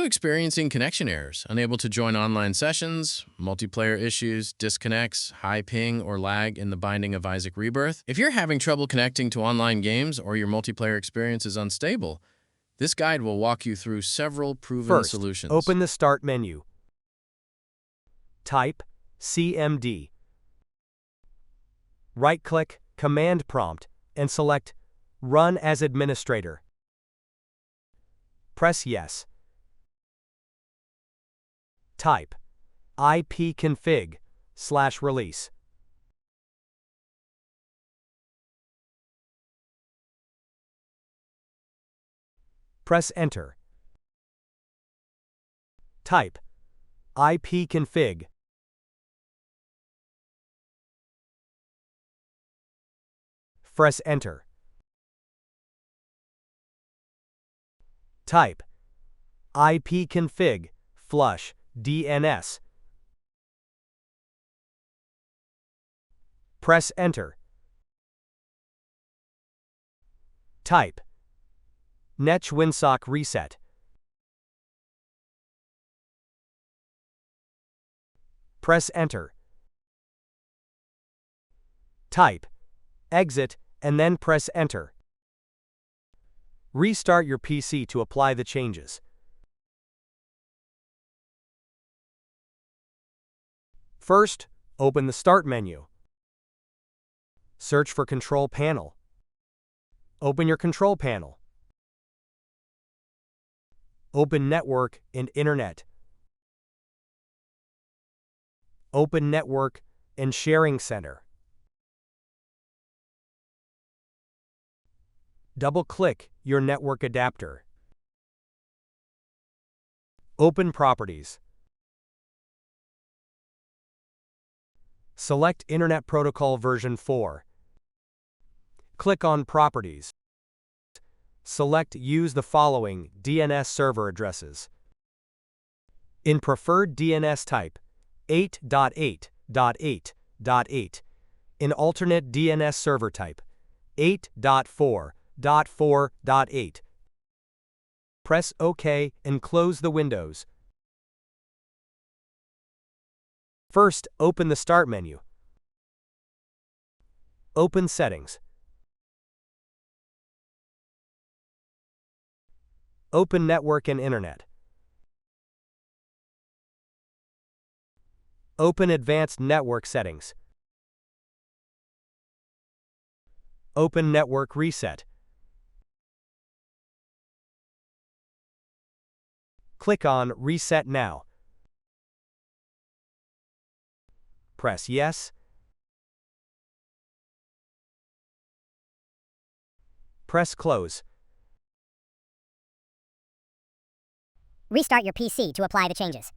experiencing connection errors, unable to join online sessions, multiplayer issues, disconnects, high ping or lag in the Binding of Isaac Rebirth? If you're having trouble connecting to online games or your multiplayer experience is unstable, this guide will walk you through several proven First, solutions. open the Start menu. Type CMD. Right-click Command Prompt and select Run as Administrator. Press Yes. Type ipconfig/release. Press Enter. Type ipconfig. Press Enter. Type ipconfig flush DNS. Press Enter. Type netwinsock reset. Press Enter. Type exit and then press Enter. Restart your PC to apply the changes. First, open the Start menu. Search for Control Panel. Open your Control Panel. Open Network and Internet. Open Network and Sharing Center. Double-click your network adapter. Open Properties. Select Internet Protocol version 4. Click on Properties. Select Use the following DNS server addresses. In preferred DNS type, 8.8.8.8. In alternate DNS server type, 8.4.4.8. Press OK and close the windows. First, open the Start menu. Open Settings. Open Network and Internet. Open Advanced Network Settings. Open Network Reset. Click on Reset Now. Press Yes. Press Close. Restart your PC to apply the changes.